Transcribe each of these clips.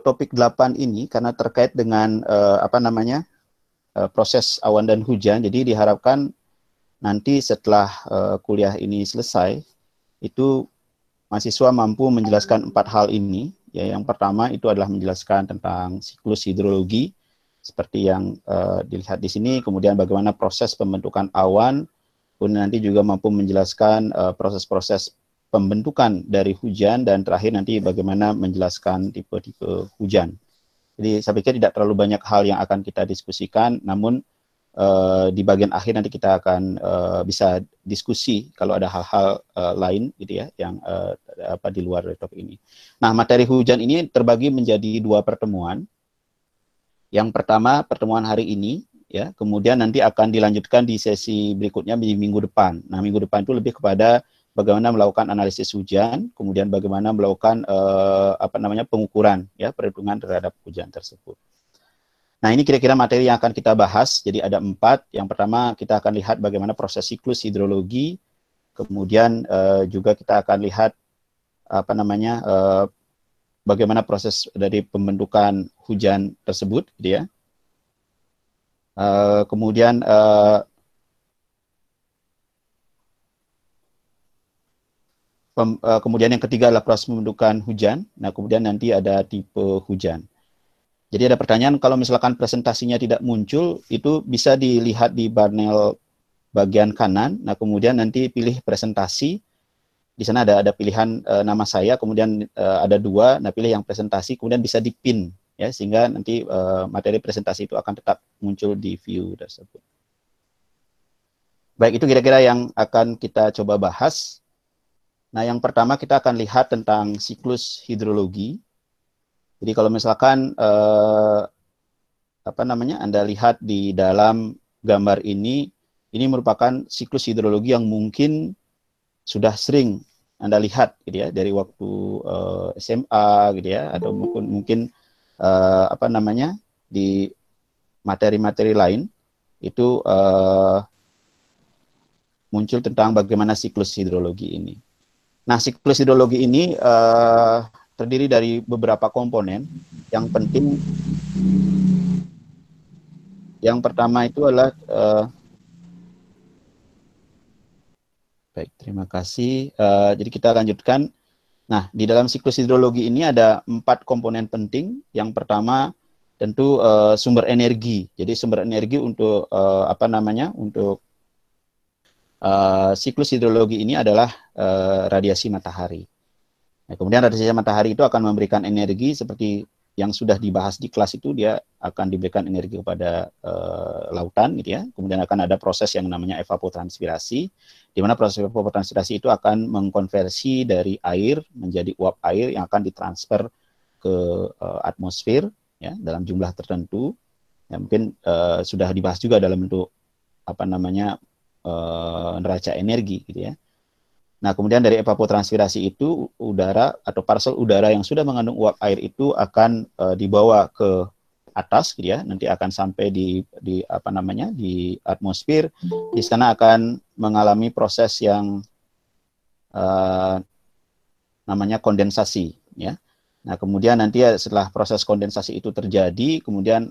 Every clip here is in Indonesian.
topik 8 ini karena terkait dengan proses awan dan hujan. Jadi diharapkan nanti setelah kuliah ini selesai, itu mahasiswa mampu menjelaskan 4 hal ini. Ya, yang pertama itu adalah menjelaskan tentang siklus hidrologi, seperti yang dilihat di sini, kemudian bagaimana proses pembentukan awan, kemudian nanti juga mampu menjelaskan proses-proses pembentukan dari hujan, dan terakhir nanti bagaimana menjelaskan tipe-tipe hujan. Jadi saya pikir tidak terlalu banyak hal yang akan kita diskusikan, namun di bagian akhir nanti kita akan bisa diskusi kalau ada hal-hal lain gitu ya, yang di luar dari topik ini. Nah, materi hujan ini terbagi menjadi 2 pertemuan. Yang pertama pertemuan hari ini, ya, kemudian nanti akan dilanjutkan di sesi berikutnya di minggu depan. Nah, minggu depan itu lebih kepada bagaimana melakukan analisis hujan, kemudian bagaimana melakukan pengukuran, ya, perhitungan terhadap hujan tersebut. Nah, ini kira-kira materi yang akan kita bahas. Jadi ada 4. Yang pertama kita akan lihat bagaimana proses siklus hidrologi, kemudian juga kita akan lihat bagaimana proses dari pembentukan hujan tersebut, gitu ya. Kemudian kemudian yang ketiga adalah proses pembentukan hujan. Nah, kemudian nanti ada tipe hujan. Jadi ada pertanyaan, kalau misalkan presentasinya tidak muncul, itu bisa dilihat di panel bagian kanan. Nah, kemudian nanti pilih presentasi. Di sana ada pilihan nama saya, kemudian ada 2. Nah, pilih yang presentasi, kemudian bisa dipin, ya, sehingga nanti materi presentasi itu akan tetap muncul di view tersebut. Baik, itu kira-kira yang akan kita coba bahas. Nah, yang pertama kita akan lihat tentang siklus hidrologi. Jadi kalau misalkan Anda lihat di dalam gambar ini merupakan siklus hidrologi yang mungkin sudah sering Anda lihat, gitu ya, dari waktu SMA, gitu ya, atau mungkin di materi-materi lain itu muncul tentang bagaimana siklus hidrologi ini. Nah, siklus hidrologi ini terdiri dari beberapa komponen. Yang penting, yang pertama itu adalah baik, terima kasih. Jadi kita lanjutkan. Nah, di dalam siklus hidrologi ini ada 4 komponen penting. Yang pertama tentu sumber energi. Jadi sumber energi untuk untuk siklus hidrologi ini adalah radiasi matahari. Nah, kemudian radiasi matahari itu akan memberikan energi seperti yang sudah dibahas di kelas itu, dia akan diberikan energi kepada lautan, gitu ya. Kemudian akan ada proses yang namanya evapotranspirasi, di mana proses evapotranspirasi itu akan mengkonversi dari air menjadi uap air yang akan ditransfer ke atmosfer, ya, dalam jumlah tertentu. Ya, mungkin sudah dibahas juga dalam bentuk neraca energi, gitu ya. Nah, kemudian dari evapotranspirasi itu udara atau partikel udara yang sudah mengandung uap air itu akan dibawa ke atas, gitu ya. Nanti akan sampai di atmosfer. Di sana akan mengalami proses yang namanya kondensasi, ya. Nah, kemudian nanti setelah proses kondensasi itu terjadi, kemudian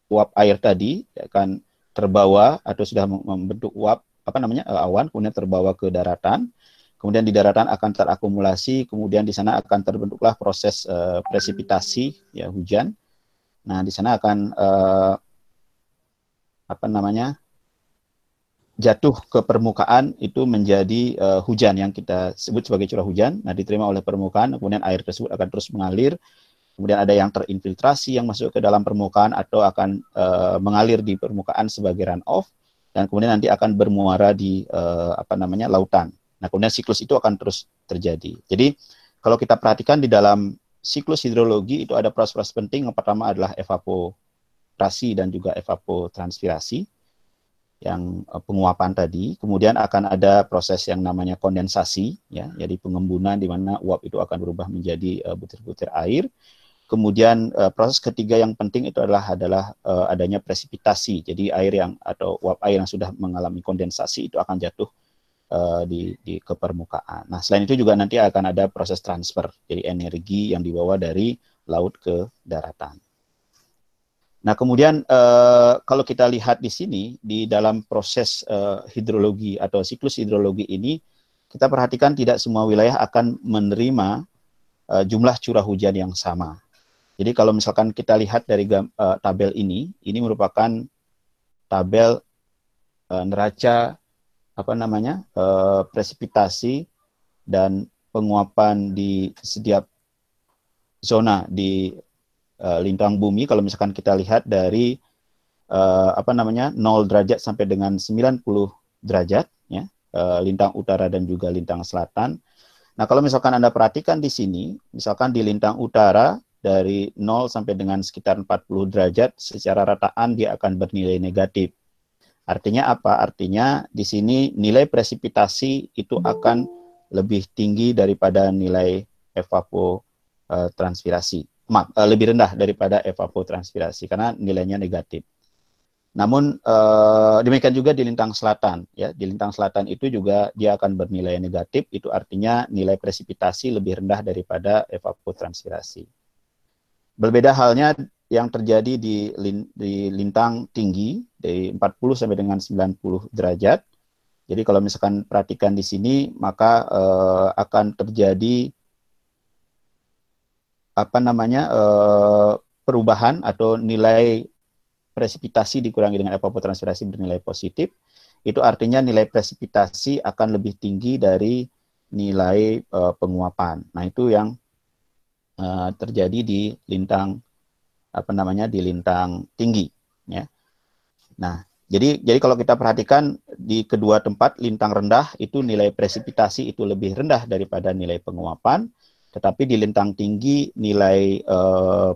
uap air tadi akan terbawa atau sudah membentuk uap awan, kemudian terbawa ke daratan. Kemudian di daratan akan terakumulasi, kemudian di sana akan terbentuklah proses presipitasi, ya, hujan. Nah, di sana akan jatuh ke permukaan, itu menjadi hujan yang kita sebut sebagai curah hujan. Nah, diterima oleh permukaan, kemudian air tersebut akan terus mengalir. Kemudian ada yang terinfiltrasi yang masuk ke dalam permukaan atau akan mengalir di permukaan sebagai runoff, dan kemudian nanti akan bermuara di lautan. Nah, kemudian siklus itu akan terus terjadi. Jadi kalau kita perhatikan di dalam siklus hidrologi itu ada proses-proses penting. Yang pertama adalah evaporasi dan juga evapotranspirasi, yang penguapan tadi. Kemudian akan ada proses yang namanya kondensasi, ya, jadi pengembunan di mana uap itu akan berubah menjadi butir-butir air. Kemudian proses ketiga yang penting itu adalah adanya presipitasi. Jadi atau uap air yang sudah mengalami kondensasi itu akan jatuh ke permukaan. Nah, selain itu juga nanti akan ada proses transfer. Jadi energi yang dibawa dari laut ke daratan. Nah, kemudian kalau kita lihat di sini, di dalam proses hidrologi atau siklus hidrologi ini, kita perhatikan tidak semua wilayah akan menerima jumlah curah hujan yang sama. Jadi kalau misalkan kita lihat dari tabel ini merupakan tabel neraca presipitasi dan penguapan di setiap zona di lintang bumi. Kalau misalkan kita lihat dari 0 derajat sampai dengan 90 derajat, ya, lintang utara dan juga lintang selatan. Nah, kalau misalkan Anda perhatikan di sini, misalkan di lintang utara dari 0 sampai dengan sekitar 40 derajat, secara rataan dia akan bernilai negatif. Artinya apa? Artinya di sini nilai presipitasi itu akan lebih tinggi daripada nilai evapotranspirasi. Lebih rendah daripada evapotranspirasi karena nilainya negatif. Namun demikian juga di lintang selatan, ya. Di lintang selatan itu juga dia akan bernilai negatif, itu artinya nilai presipitasi lebih rendah daripada evapotranspirasi. Berbeda halnya yang terjadi di lintang tinggi dari 40 sampai dengan 90 derajat. Jadi kalau misalkan perhatikan di sini, maka akan terjadi perubahan atau nilai presipitasi dikurangi dengan evapotranspirasi bernilai positif. Itu artinya nilai presipitasi akan lebih tinggi dari nilai penguapan. Nah, itu yang terjadi di lintang di lintang tinggi, ya. Nah, jadi kalau kita perhatikan di kedua tempat lintang rendah itu nilai presipitasi itu lebih rendah daripada nilai penguapan, tetapi di lintang tinggi nilai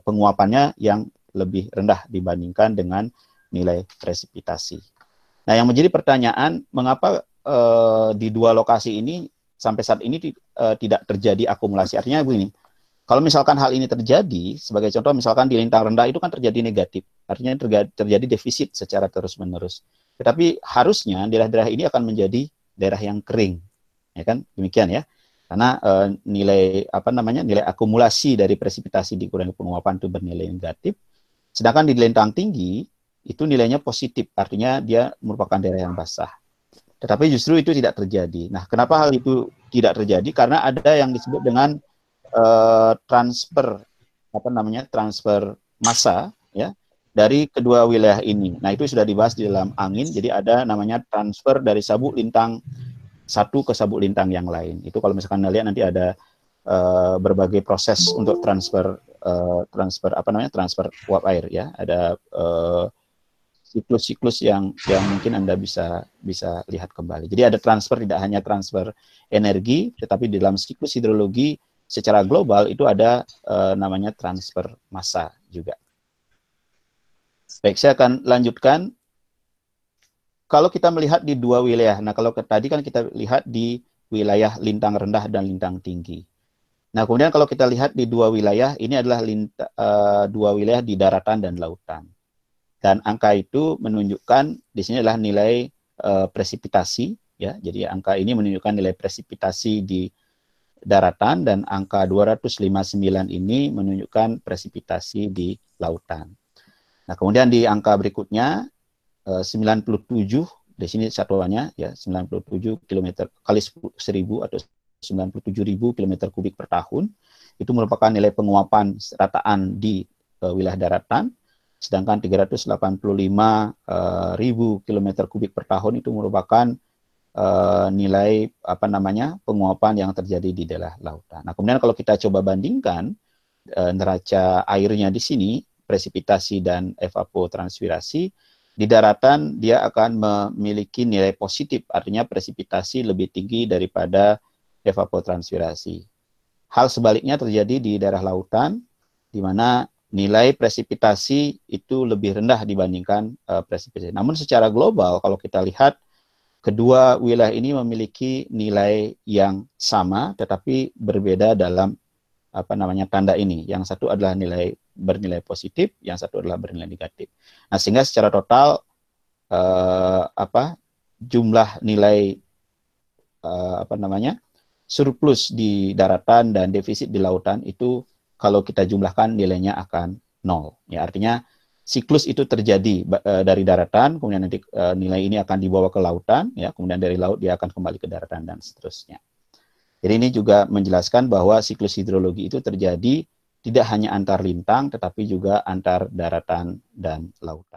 penguapannya yang lebih rendah dibandingkan dengan nilai presipitasi. Nah, yang menjadi pertanyaan, mengapa di dua lokasi ini sampai saat ini tidak terjadi akumulasi? Artinya begini, kalau misalkan hal ini terjadi, sebagai contoh misalkan di lintang rendah itu kan terjadi negatif, artinya terjadi defisit secara terus-menerus. Tetapi harusnya daerah-daerah ini akan menjadi daerah yang kering, ya kan? Demikian ya. Karena nilai akumulasi dari presipitasi dikurangi penguapan itu bernilai negatif. Sedangkan di lintang tinggi itu nilainya positif, artinya dia merupakan daerah yang basah. Tetapi justru itu tidak terjadi. Nah, kenapa hal itu tidak terjadi? Karena ada yang disebut dengan transfer massa, ya, dari kedua wilayah ini. Nah, itu sudah dibahas di dalam angin. Jadi ada namanya transfer dari sabuk lintang satu ke sabuk lintang yang lain. Itu kalau misalkan Anda lihat nanti ada berbagai proses untuk transfer uap air, ya. Ada siklus-siklus yang mungkin Anda bisa lihat kembali. Jadi ada transfer, tidak hanya transfer energi, tetapi di dalam siklus hidrologi secara global itu ada namanya transfer massa juga. Baik, saya akan lanjutkan. Kalau kita melihat di dua wilayah, nah kalau tadi kan kita lihat di wilayah lintang rendah dan lintang tinggi. Nah, kemudian kalau kita lihat di dua wilayah, ini adalah dua wilayah di daratan dan lautan. Dan angka itu menunjukkan di sini adalah nilai presipitasi, ya. Jadi angka ini menunjukkan nilai presipitasi di daratan, dan angka 259 ini menunjukkan presipitasi di lautan. Nah, kemudian di angka berikutnya 97, di sini satuannya, ya, 97 km kali 1000 atau 97.000 km kubik per tahun. Itu merupakan nilai penguapan rataan di wilayah daratan. Sedangkan 385.000 km kubik per tahun itu merupakan nilai penguapan yang terjadi di daerah lautan. Nah, kemudian kalau kita coba bandingkan neraca airnya di sini, presipitasi dan evapotranspirasi, di daratan dia akan memiliki nilai positif, artinya presipitasi lebih tinggi daripada evapotranspirasi. Hal sebaliknya terjadi di daerah lautan, di mana nilai presipitasi itu lebih rendah dibandingkan presipitasi. Namun secara global, kalau kita lihat, kedua wilayah ini memiliki nilai yang sama, tetapi berbeda dalam tanda ini. Yang satu adalah bernilai positif, yang satu adalah bernilai negatif. Nah, sehingga secara total jumlah nilai surplus di daratan dan defisit di lautan itu kalau kita jumlahkan nilainya akan 0. Ya, artinya siklus itu terjadi dari daratan, kemudian nanti nilai ini akan dibawa ke lautan, ya, kemudian dari laut dia akan kembali ke daratan dan seterusnya. Jadi ini juga menjelaskan bahwa siklus hidrologi itu terjadi tidak hanya antar lintang, tetapi juga antar daratan dan lautan.